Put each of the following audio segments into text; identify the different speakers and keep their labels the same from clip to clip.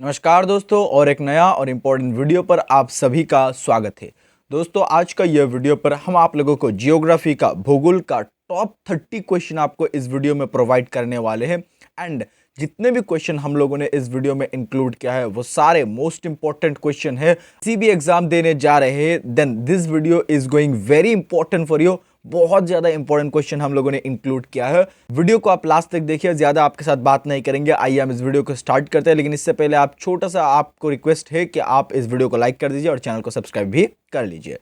Speaker 1: नमस्कार दोस्तों, और एक नया और इम्पोर्टेंट वीडियो पर आप सभी का स्वागत है। दोस्तों, आज का यह वीडियो पर हम आप लोगों को जियोग्राफी का, भूगोल का टॉप 30 क्वेश्चन आपको इस वीडियो में प्रोवाइड करने वाले हैं। एंड जितने भी क्वेश्चन हम लोगों ने इस वीडियो में इंक्लूड किया है वो सारे मोस्ट इंपॉर्टेंट क्वेश्चन है। किसी भी एग्जाम देने जा रहे हैं then this video is going very important for you. बहुत ज्यादा इंपॉर्टेंट क्वेश्चन हम लोगों ने इंक्लूड किया है। वीडियो को आप लास्ट तक देखिए, ज्यादा आपके साथ बात नहीं करेंगे। आइए हम इस वीडियो को स्टार्ट करते हैं, लेकिन इससे पहले आप छोटा सा आपको रिक्वेस्ट है कि आप इस वीडियो को लाइक कर दीजिए और चैनल को सब्सक्राइब भी कर लीजिए।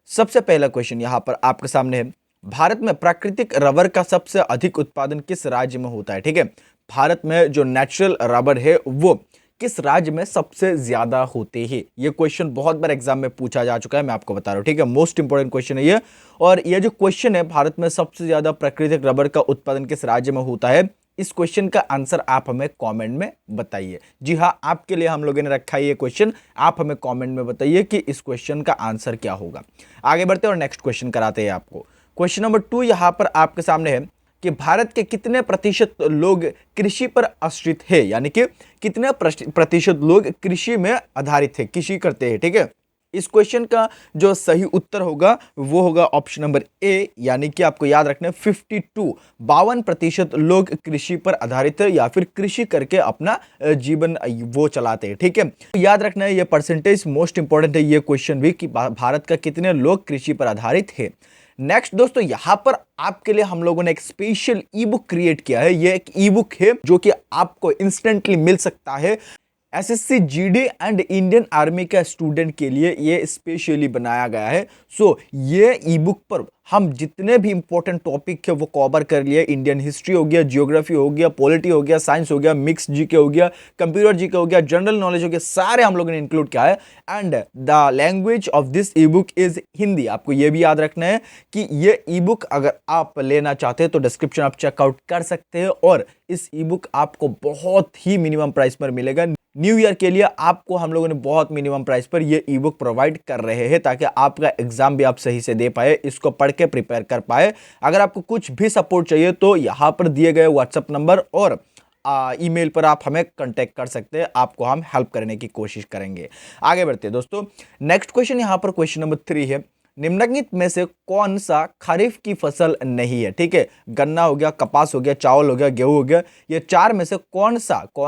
Speaker 1: सबसे पहला क्वेश्चन यहां पर आपके सामने है। भारत में प्राकृतिक रबर का सबसे अधिक उत्पादन किस राज्य में होता है? ठीक है, भारत में जो नेचुरल रबर है वो किस राज्य में सबसे ज्यादा होते हैं? ये क्वेश्चन बहुत बार एग्जाम में पूछा जा चुका है, मैं आपको बता रहा हूं। ठीक है, मोस्ट इंपोर्टेंट क्वेश्चन है ये। और ये जो क्वेश्चन है, भारत में सबसे ज्यादा प्राकृतिक रबर का उत्पादन किस राज्य में होता है, इस क्वेश्चन का आंसर आप हमें कमेंट में बताइए। जी हाँ, आपके लिए हम लोगों ने रखा है ये क्वेश्चन। आप हमें कमेंट में बताइए कि इस क्वेश्चन का आंसर क्या होगा। आगे बढ़ते हैं और नेक्स्ट क्वेश्चन कराते हैं आपको। क्वेश्चन नंबर 2 यहां पर आपके सामने है कि भारत के कितने प्रतिशत लोग कृषि पर आश्रित है, यानी कि कितने प्रतिशत लोग कृषि में आधारित है, कृषि करते हैं। ठीक है, इस क्वेश्चन का जो सही उत्तर होगा वो होगा ऑप्शन नंबर ए, यानी कि आपको याद रखना है 52% लोग कृषि पर आधारित है या फिर कृषि करके अपना जीवन वो चलाते हैं। ठीक है, याद रखना है ये परसेंटेज मोस्ट इंपॉर्टेंट है, ये क्वेश्चन भी कि भारत का कितने लोग कृषि पर आधारित है। नेक्स्ट दोस्तों, यहां पर आपके लिए हम लोगों ने एक स्पेशल ई बुक क्रिएट किया है। ये एक ई बुक है जो कि आपको इंस्टेंटली मिल सकता है। SSC GD and Indian army का स्टूडेंट के लिए ये स्पेशली बनाया गया है। ये ई बुक पर हम जितने भी इंपॉर्टेंट टॉपिक है वो कवर कर लिए। इंडियन हिस्ट्री हो गया, जियोग्राफी हो गया, पॉलिटी हो गया, साइंस हो गया, मिक्स जीके हो गया, कंप्यूटर जीके हो गया, जनरल नॉलेज हो गया, सारे हम लोगों ने इंक्लूड किया है। And the language of this E book is Hindi. आपको ये भी याद रखना है कि ये ई बुक अगर आप लेना चाहते हैं तो डिस्क्रिप्शन आप चेकआउट कर सकते हैं, और इस ई बुक आपको बहुत ही मिनिमम प्राइस पर मिलेगा। न्यू ईयर के लिए आपको हम लोगों ने बहुत मिनिमम प्राइस पर ये ई बुक प्रोवाइड कर रहे हैं, ताकि आपका एग्जाम भी आप सही से दे पाए, इसको पढ़ के प्रिपेयर कर पाए। अगर आपको कुछ भी सपोर्ट चाहिए तो यहां पर दिए गए व्हाट्सएप नंबर और ईमेल पर आप हमें कांटेक्ट कर सकते हैं, आपको हम हेल्प करने की कोशिश करेंगे। आगे बढ़ते हैं दोस्तों। नेक्स्ट क्वेश्चन यहां पर क्वेश्चन नंबर 3 है। निम्नलिखित में से कौन सा खरीफ की फसल नहीं है? ठीक है, गन्ना हो गया, कपास हो गया, चावल हो गया, गेहूं हो गया, ये चार में से कौन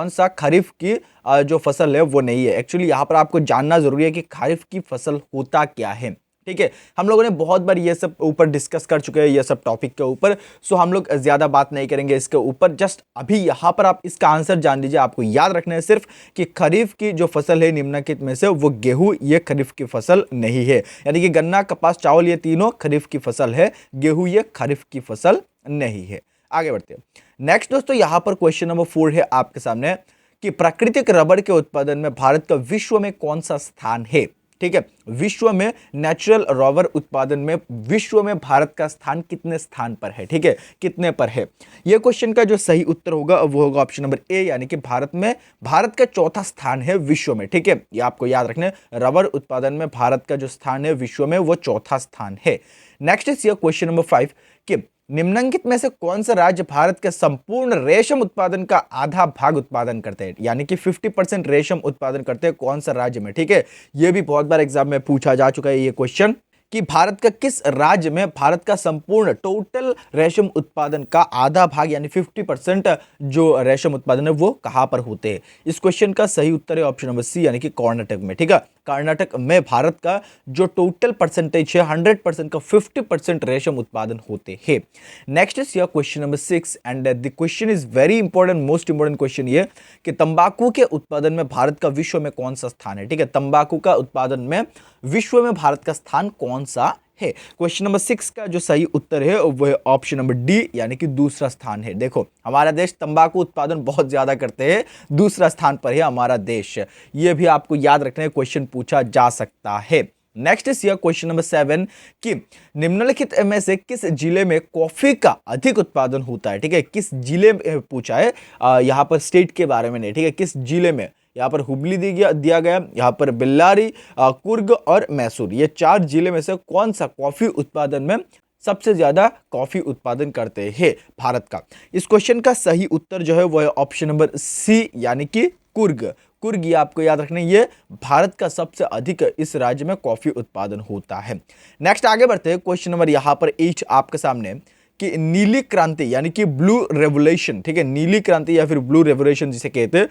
Speaker 1: सा खरीफ की जो फसल है वो नहीं है। एक्चुअली यहां पर आपको जानना जरूरी है कि खरीफ की फसल होता क्या है। ठीक है, हम लोगों ने बहुत बार ये सब ऊपर डिस्कस कर चुके हैं, ये सब टॉपिक के ऊपर। हम लोग ज्यादा बात नहीं करेंगे इसके ऊपर। जस्ट अभी यहां पर आप इसका आंसर जान लीजिए। आपको याद रखना है सिर्फ कि खरीफ की जो फसल है निम्नलिखित में से वो गेहूं, ये खरीफ की फसल नहीं है। यानी कि गन्ना, कपास, चावल ये तीनों खरीफ की फसल है, गेहूं ये खरीफ की फसल नहीं है। आगे बढ़ते हैं। नेक्स्ट दोस्तों, यहां पर क्वेश्चन नंबर 4 है आपके सामने कि प्राकृतिक रबर के उत्पादन में भारत का विश्व में कौन सा स्थान है? ठीक है, विश्व में नेचुरल रबर उत्पादन में विश्व में भारत का स्थान कितने स्थान पर है? ठीक है, कितने पर है? यह क्वेश्चन का जो सही उत्तर होगा वो होगा ऑप्शन नंबर ए, यानी कि भारत का चौथा स्थान है विश्व में। ठीक है, ये आपको याद रखना है, रबर उत्पादन में भारत का जो स्थान है विश्व में वो चौथा स्थान है। नेक्स्ट इज क्वेश्चन नंबर 5 कि निम्नलिखित में से कौन सा राज्य भारत के संपूर्ण रेशम उत्पादन का आधा भाग उत्पादन करते हैं, यानी कि 50% रेशम उत्पादन करते हैं, कौन सा राज्य में? ठीक है, यह भी बहुत बार एग्जाम में पूछा जा चुका है ये क्वेश्चन कि भारत का किस राज्य में भारत का संपूर्ण टोटल रेशम उत्पादन का आधा भाग यानी 50% जो रेशम उत्पादन है वो कहां पर होते हैं। इस क्वेश्चन का सही उत्तर है ऑप्शन नंबर सी, यानी कि कर्नाटक में। ठीक है, कर्नाटक में भारत का जो टोटल परसेंटेज है 100% का 50% रेशम उत्पादन होते हैं। Next is your question number 6 and the question is very important, most important question ये कि तंबाकू के उत्पादन में भारत का विश्व में कौन सा स्थान है? ठीक है, तंबाकू का उत्पादन में विश्व में भारत का स्थान कौन सा है? क्वेश्चन नंबर 6 का जो सही उत्तर है वह ऑप्शन नंबर डी, यानी कि दूसरा स्थान है। देखो, हमारा देश तंबाकू उत्पादन बहुत ज्यादा करते हैं, दूसरा स्थान पर है हमारा देश। यह भी आपको याद रखना है, क्वेश्चन पूछा जा सकता है। नेक्स्ट इज क्वेश्चन नंबर 7 कि निम्नलिखित में से किस जिले में कॉफी का अधिक उत्पादन होता है? ठीक है, किस जिले में पूछा है, यहां पर स्टेट के बारे में नहीं। ठीक है, किस जिले में? यहाँ पर हुबली दिया गया, यहाँ पर बेल्लारी, कुर्ग और मैसूर, ये चार जिले में से कौन सा कॉफी उत्पादन में सबसे ज्यादा कॉफी उत्पादन करते हैं भारत का? इस क्वेश्चन का सही उत्तर जो है वो है ऑप्शन नंबर सी यानी कि कुर्ग। कुर्ग, ये आपको याद रखना है, ये भारत का सबसे अधिक इस राज्य में कॉफी उत्पादन होता है। नेक्स्ट आगे बढ़ते हैं। क्वेश्चन नंबर यहां पर 8 आपके सामने कि नीली क्रांति यानी कि ब्लू रेवोल्यूशन, ठीक है, नीली क्रांति या फिर ब्लू रेवोल्यूशन जिसे कहते हैं,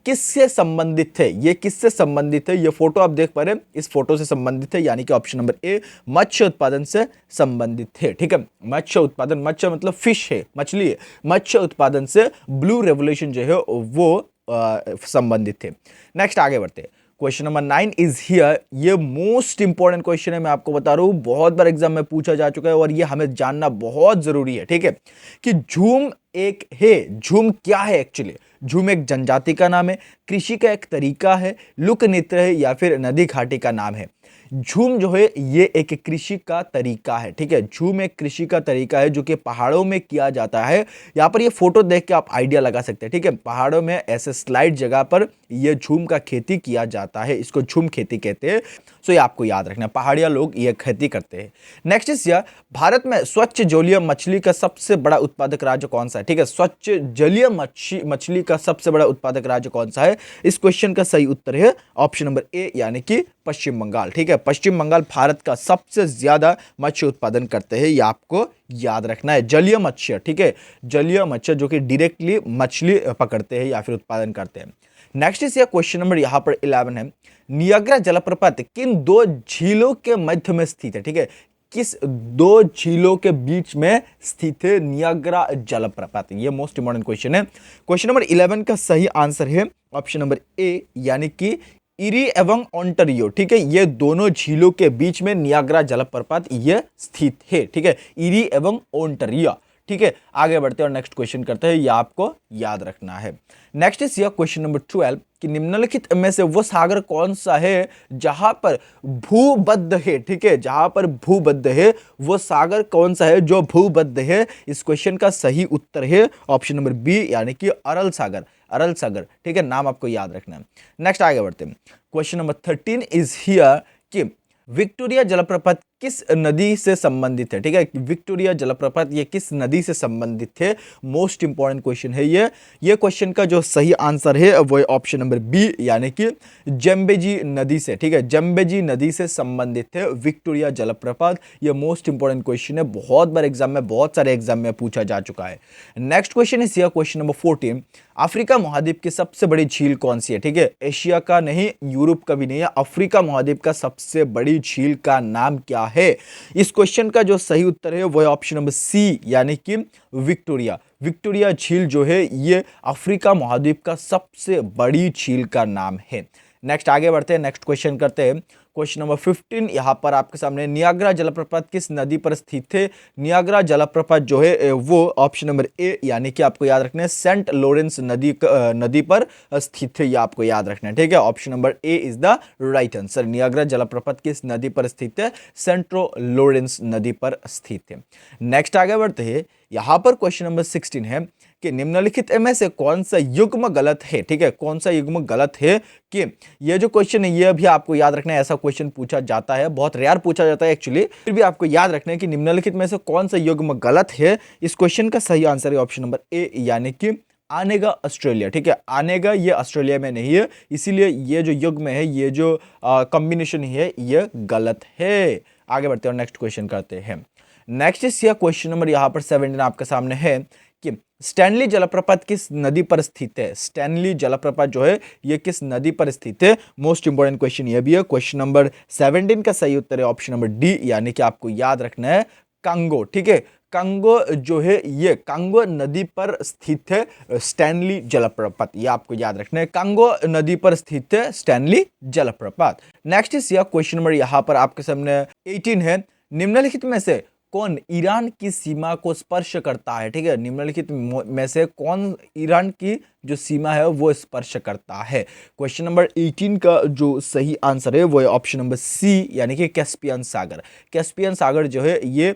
Speaker 1: किससे संबंधित है? ये किससे संबंधित है? ये फोटो आप देख पा रहे हैं, इस फोटो से संबंधित है, यानी कि ऑप्शन नंबर ए मत्स्य उत्पादन से संबंधित है। ठीक है, मत्स्य उत्पादन, मत्स्य मतलब फिश है, मछली है, मत्स्य उत्पादन से ब्लू रेवोल्यूशन जो है वो संबंधित थे। नेक्स्ट आगे बढ़ते हैं। Question number 9 is here. ये मोस्ट इंपॉर्टेंट क्वेश्चन है, मैं आपको बता रहा हूं, बहुत बार एग्जाम में पूछा जा चुका है और ये हमें जानना बहुत जरूरी है। ठीक है, कि झूम एक है, झूम क्या है एक्चुअली? झूम एक जनजाति का नाम है, कृषि का एक तरीका है, लोक नृत्य है या फिर नदी घाटी का नाम है? झूम जो है ये एक कृषि का तरीका है। ठीक है, झूम एक कृषि का तरीका है जो कि पहाड़ों में किया जाता है। यहाँ पर ये फोटो देख के आप आइडिया लगा सकते हैं। ठीक है, पहाड़ों में ऐसे स्लाइड जगह पर ये झूम का खेती किया जाता है, इसको झूम खेती कहते हैं। सो ये आपको याद रखना, पहाड़िया लोग ये खेती करते हैं। नेक्स्ट इज यह, भारत में स्वच्छ जलीय मछली का सबसे बड़ा उत्पादक राज्य कौन सा है? ठीक है, स्वच्छ जलीय मछली का सबसे बड़ा उत्पादक राज्य कौन सा है? इस क्वेश्चन का सही उत्तर है ऑप्शन नंबर ए यानी कि पश्चिम बंगाल। ठीक है, पश्चिम बंगाल भारत का सबसे ज्यादा मत्स्य उत्पादन करते हैं, ये आपको याद रखना है। जलीय मत्स्य, ठीक है, जलीय मत्स्य जो कि डायरेक्टली मछली पकड़ते हैं या फिर उत्पादन करते हैं। नेक्स्ट इस क्वेश्चन नंबर यहां पर 11 है। नियाग्रा जलप्रपात किन दो झीलों के मध्य में स्थित है? ठीक है, किस दो झीलों के बीच में स्थित है नियाग्रा जलप्रपात? ये मोस्ट इंपॉर्टेंट क्वेश्चन है। क्वेश्चन नंबर 11 का सही आंसर है ऑप्शन नंबर ए यानी कि इरी एवं ओंटारियो। ठीक है, ये दोनों झीलों के बीच में नियाग्रा जलप्रपात ये स्थित है। ठीक है, इरी एवं ओंटारियो। ठीक है, आगे बढ़ते हैं और नेक्स्ट क्वेश्चन करते हैं, ये आपको याद रखना है। नेक्स्ट इज यह क्वेश्चन नंबर 12 कि निम्नलिखित में से वो सागर कौन सा है जहां पर भूबद्ध है? ठीक है, जहां पर भूबद्ध है वो सागर कौन सा है जो भूबद्ध है? इस क्वेश्चन का सही उत्तर है ऑप्शन नंबर बी यानी कि अरल सागर। अरल सागर, ठीक है, नाम आपको याद रखना है। नेक्स्ट आगे बढ़ते हैं। क्वेश्चन नंबर 13 इज हियर कि विक्टोरिया जलप्रपात किस नदी से संबंधित है? ठीक है, विक्टोरिया जलप्रपात ये किस नदी से संबंधित है? मोस्ट इंपॉर्टेंट क्वेश्चन है ये क्वेश्चन का जो सही आंसर है वो ऑप्शन नंबर बी यानी कि जम्बेजी नदी से। ठीक है, जम्बेजी नदी से संबंधित है विक्टोरिया जलप्रपात। ये मोस्ट इंपॉर्टेंट क्वेश्चन है, बहुत बार एग्जाम में, बहुत सारे एग्जाम में पूछा जा चुका है। Next question is question number 14। Africa महाद्वीप की सबसे बड़ी झील कौन सी है? ठीक है, एशिया का नहीं, यूरोप का भी नहीं है, अफ्रीका महाद्वीप का सबसे बड़ी झील का नाम क्या है? इस क्वेश्चन का जो सही उत्तर है वो है ऑप्शन नंबर सी यानी कि विक्टोरिया। विक्टोरिया झील जो है ये अफ्रीका महाद्वीप का सबसे बड़ी झील का नाम है। नेक्स्ट आगे बढ़ते हैं, नेक्स्ट क्वेश्चन करते हैं। क्वेश्चन नंबर 15 यहां पर आपके सामने, नियाग्रा जलप्रपात किस नदी पर स्थित है? नियाग्रा जलप्रपात जो है वो ऑप्शन नंबर ए यानी कि आपको याद रखना है सेंट लॉरेंस नदी पर स्थित है, ये आपको याद रखना है। ठीक है, option number A is the right answer. Niagara जलप्रपात किस नदी पर स्थित है? सेंट्रो लॉरेंस नदी पर स्थित है। नेक्स्ट आगे बढ़ते हैं, यहां पर क्वेश्चन नंबर 16 है कि निम्नलिखित में से कौन सा युग्म गलत है? ठीक है, कौन सा युग्म गलत है? कि ये जो क्वेश्चन है ये भी आपको याद रखना है, ऐसा क्वेश्चन पूछा जाता है, बहुत रेयर पूछा जाता है एक्चुअली, फिर भी आपको याद रखना है कि निम्नलिखित में से कौन सा युग्म गलत है? इस क्वेश्चन का सही आंसर है ऑप्शन नंबर ए यानी कि आनेगा ऑस्ट्रेलिया। ठीक है, आनेगा ये ऑस्ट्रेलिया में नहीं है, इसीलिए ये जो युग्म है, ये जो कॉम्बिनेशन है ये गलत है। आगे बढ़ते हैं और नेक्स्ट क्वेश्चन करते हैं। नेक्स्ट इस क्वेश्चन नंबर यहाँ पर 17 आपके सामने है कि स्टैनली जलप्रपात किस नदी पर स्थित है? स्टैनली जलप्रपात जो है ये किस नदी पर स्थित है? मोस्ट इंपोर्टेंट क्वेश्चन ये भी है। क्वेश्चन नंबर 17 का सही उत्तर है ऑप्शन नंबर डी यानी कि आपको याद रखना है कांगो। ठीक है, कांगो जो है ये कांगो नदी पर स्थित है स्टैनली जलप्रपात, ये आपको याद रखना है, कांगो नदी पर स्थित है स्टैनली जलप्रपात। नेक्स्ट इस क्वेश्चन नंबर यहाँ पर आपके सामने 18 है। निम्नलिखित में से कौन ईरान की सीमा को स्पर्श करता है? ठीक है, निम्नलिखित में से कौन ईरान की जो सीमा है वो स्पर्श करता है? क्वेश्चन नंबर 18 का जो सही आंसर है वो है ऑप्शन नंबर सी यानी कि कैस्पियन सागर। कैस्पियन सागर जो है ये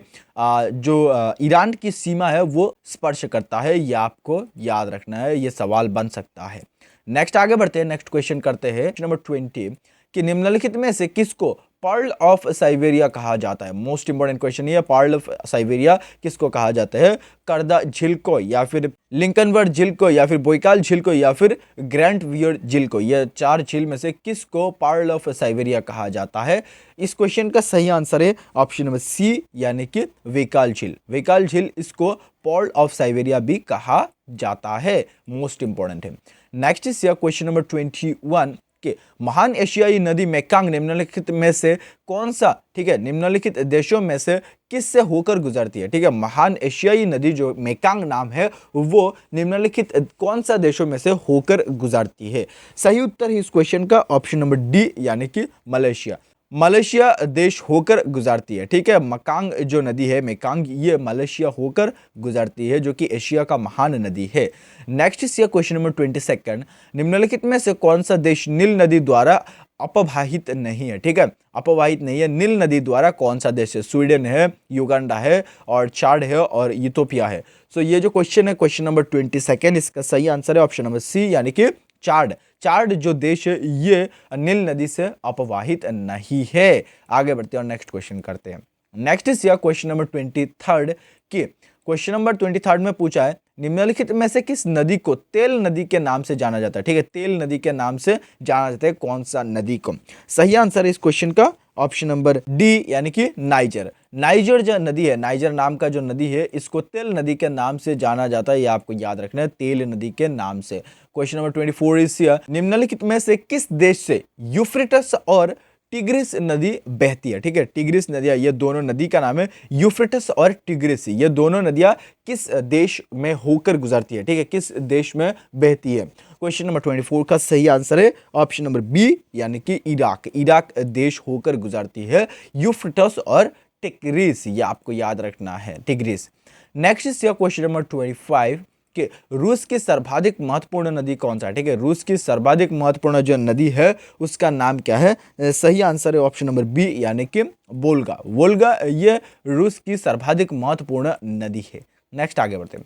Speaker 1: ईरान की सीमा है वो स्पर्श करता है, ये आपको याद रखना है, ये सवाल बन सकता है। नेक्स्ट आगे बढ़ते हैं, नेक्स्ट क्वेश्चन करते हैं नंबर 20 कि निम्नलिखित में से किसको पर्ल ऑफ साइबेरिया कहा जाता है? मोस्ट इंपॉर्टेंट क्वेश्चन ये, पर्ल ऑफ साइबेरिया किसको कहा जाता है? करदा झील को, या फिर लिंकनबर्ग झील को, या फिर बोयकाल झील को, या फिर ग्रैंड वियर झील को? ये 4 झील में से किसको पर्ल ऑफ साइबेरिया कहा जाता है? इस क्वेश्चन का सही आंसर है ऑप्शन नंबर सी, यानी कि वेकाल झील। वेकाल झील इसको पर्ल ऑफ साइबेरिया भी कहा जाता है। मोस्ट इंपॉर्टेंट है। नेक्स्ट इज क्वेश्चन नंबर 21 कि महान एशियाई नदी मेकांग निम्नलिखित में से कौन सा, ठीक है, निम्नलिखित देशों में से किससे होकर गुजरती है? ठीक है, महान एशियाई नदी जो मेकांग नाम है वो निम्नलिखित कौन सा देशों में से होकर गुजरती है? सही उत्तर है इस क्वेश्चन का ऑप्शन नंबर डी, यानी कि मलेशिया। मलेशिया देश होकर गुजरती है। ठीक है, मकांग जो नदी है मेकांग, ये मलेशिया होकर गुजरती है, जो कि एशिया का महान नदी है। नेक्स्ट इज क्वेश्चन नंबर 22, निम्नलिखित में से कौन सा देश नील नदी द्वारा अपवाहित नहीं है? ठीक है, अपवाहित नहीं है। नील नदी द्वारा कौन सा देश है? स्वीडन है, युगांडा है, और चाड है, और इथियोपिया है। सो ये जो क्वेश्चन है क्वेश्चन नंबर 22, इसका सही आंसर है ऑप्शन नंबर सी, यानी कि चाड। चाड जो देश है ये नील नदी से अपवाहित नहीं है। आगे बढ़ते हैं और नेक्स्ट क्वेश्चन करते हैं। नेक्स्ट इज क्वेश्चन नंबर 23 कि क्वेश्चन नंबर 23 में पूछा है निम्नलिखित में से किस नदी को तेल नदी के नाम से जाना जाता है? ठीक है, तेल नदी के नाम से जाना जाता है कौन सा नदी को? सही आंसर है इस क्वेश्चन का ऑप्शन नंबर डी, यानी कि नाइजर। नाइजर जो नदी है, नाइजर नाम का जो नदी है, इसको तेल नदी के नाम से जाना जाता है। ये आपको याद रखना है, तेल नदी के नाम से। क्वेश्चन नंबर 24 इज निम्नलिखित में से किस देश से यूफ्रेटस और टिग्रिस नदी बहती है? ठीक है, टिग्रिस नदियां, ये दोनों नदी का नाम है यूफ्रेटस और टिग्रिस। ये दोनों नदियां किस देश में होकर गुजरती है? ठीक है, किस देश में बहती है? क्वेश्चन नंबर 24 का सही आंसर है ऑप्शन नंबर बी, यानी कि इराक। इराक देश होकर गुजरती है यूफ्रेटस और टिग्रिस, ये आपको याद रखना है, tigris. Next is question number 25 कि रूस की सर्वाधिक महत्वपूर्ण नदी कौन सा है? ठीक है, रूस की सर्वाधिक महत्वपूर्ण जो नदी है उसका नाम क्या है? सही आंसर है ऑप्शन नंबर बी, यानी कि वोल्गा। वोल्गा ये रूस की सर्वाधिक महत्वपूर्ण नदी है। नेक्स्ट आगे बढ़ते हैं।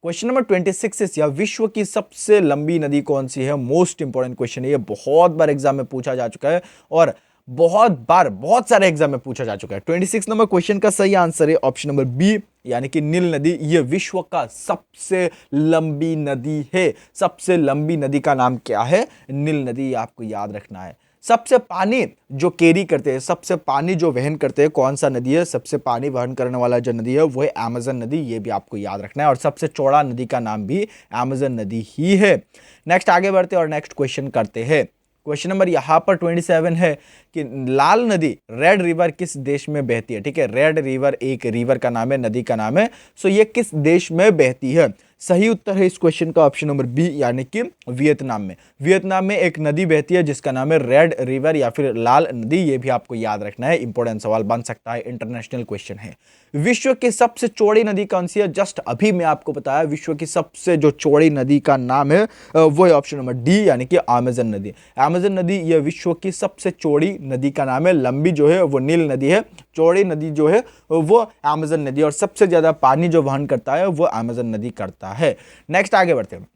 Speaker 1: क्वेश्चन नंबर 26 या विश्व की सबसे लंबी नदी कौन सी है? मोस्ट इंपॉर्टेंट क्वेश्चन है, ये बहुत बार एग्जाम में पूछा जा चुका है और बहुत सारे एग्जाम में पूछा जा चुका है। 26 नंबर क्वेश्चन का सही आंसर है ऑप्शन नंबर बी, यानी कि नील नदी। ये विश्व का सबसे लंबी नदी है। सबसे लंबी नदी का नाम क्या है? नील नदी, आपको याद रखना है। सबसे पानी जो कैरी करते हैं, सबसे पानी जो वहन करते हैं, कौन सा नदी है? सबसे पानी वहन करने वाला जो नदी है वो है अमेज़न नदी। ये भी आपको याद रखना है। और सबसे चौड़ा नदी का नाम भी अमेज़न नदी ही है। नेक्स्ट आगे बढ़ते हैं और नेक्स्ट क्वेश्चन करते हैं। क्वेश्चन नंबर यहाँ पर 27 है कि लाल नदी, रेड रिवर किस देश में बहती है? ठीक है, रेड रिवर एक रिवर का नाम है, नदी का नाम है। सो ये किस देश में बहती है? सही उत्तर है इस क्वेश्चन का ऑप्शन नंबर बी, यानी कि वियतनाम में। वियतनाम में एक नदी बहती है जिसका नाम है रेड रिवर या फिर लाल नदी। ये भी आपको याद रखना है, इंपॉर्टेंट सवाल बन सकता है, इंटरनेशनल क्वेश्चन है। विश्व की सबसे चौड़ी नदी कौन सी है? जस्ट अभी मैं आपको बताया, विश्व की सबसे जो चौड़ी नदी का नाम है वो है ऑप्शन नंबर डी, यानी कि अमेज़न नदी। अमेज़न नदी यह विश्व की सबसे चौड़ी नदी का नाम है। लंबी जो है वो नील नदी है, चौड़ी नदी जो है वो अमेज़न नदी, और सबसे ज्यादा पानी जो वहन करता है वो अमेज़न नदी करता है। नेक्स्ट आगे बढ़ते हैं।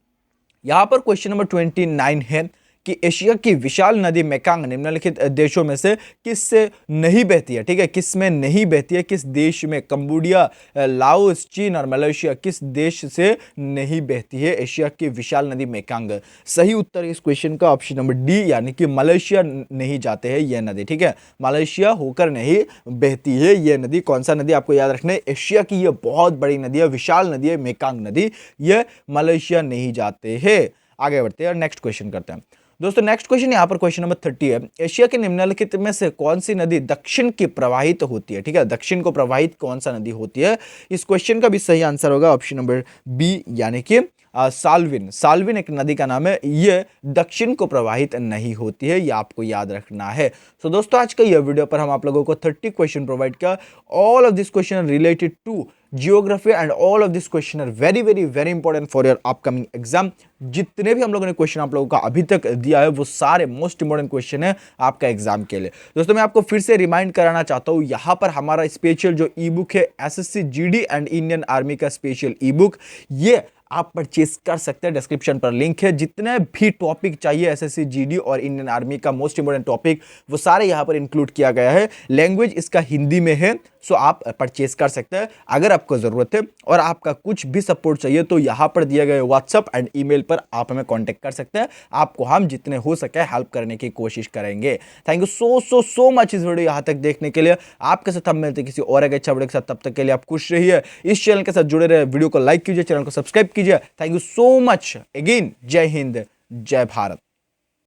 Speaker 1: यहां पर क्वेश्चन नंबर 29 है कि एशिया की विशाल नदी मेकांग निम्नलिखित देशों में से किससे नहीं बहती है? ठीक है, किस में नहीं बहती है? किस देश में? कंबोडिया, लाओस, चीन और मलेशिया, किस देश से नहीं बहती है एशिया की विशाल नदी मेकांग? सही उत्तर इस क्वेश्चन का ऑप्शन नंबर डी, यानी कि मलेशिया नहीं जाते हैं यह नदी। ठीक है, मलेशिया होकर नहीं बहती है यह नदी। कौन सा नदी आपको याद रखना है? एशिया की यह बहुत बड़ी नदी है, विशाल नदी है मेकांग नदी, यह मलेशिया नहीं जाते हैं। आगे बढ़ते हैं और नेक्स्ट क्वेश्चन करते हैं। दोस्तों नेक्स्ट क्वेश्चन यहाँ पर क्वेश्चन नंबर 30 है। एशिया के निम्नलिखित में से कौन सी नदी दक्षिण की प्रवाहित होती है? ठीक है, दक्षिण को प्रवाहित कौन सा नदी होती है? इस क्वेश्चन का भी सही आंसर होगा ऑप्शन नंबर बी, यानी कि साल्विन। साल्विन एक नदी का नाम है, ये दक्षिण को प्रवाहित नहीं होती है, ये आपको याद रखना है। सो दोस्तों आज का यह वीडियो पर हम आप लोगों को 30 क्वेश्चन प्रोवाइड किया। All of this question related to geography and all of this question are very very very important for your upcoming exam. जितने भी हम लोगों ने क्वेश्चन आप लोगों का अभी तक दिया है वो सारे मोस्ट इंपॉर्टेंट क्वेश्चन है आपका एग्जाम के लिए। दोस्तों मैं आपको फिर से रिमाइंड कराना चाहता हूँ, यहाँ पर हमारा स्पेशल जो ई बुक है SSC GD and Indian army का स्पेशल ई बुक, ये आप परचेस कर सकते हैं। डिस्क्रिप्शन पर लिंक है। जितने भी टॉपिक चाहिए एसएससी जीडी और इंडियन आर्मी का मोस्ट इंपोर्टेंट टॉपिक, वो सारे यहां पर इंक्लूड किया गया है। लैंग्वेज इसका हिंदी में है, सो आप परचेस कर सकते हैं अगर आपको जरूरत है। और आपका कुछ भी सपोर्ट चाहिए तो यहां पर दिए गए व्हाट्सएप एंड ईमेल पर आप हमें कांटेक्ट कर सकते हैं। आपको हम जितने हो सके हेल्प करने की कोशिश करेंगे। थैंक यू सो मच इस वीडियो यहां तक देखने के लिए। आपके साथ हम मिलते हैं किसी और एक अच्छा वीडियो के साथ। तब तक के लिए आप खुश रहिए, इस चैनल के साथ जुड़े रहे, वीडियो को लाइक कीजिए, चैनल को सब्सक्राइब कीजिए। Thank you so much again. जय हिंद, जय भारत।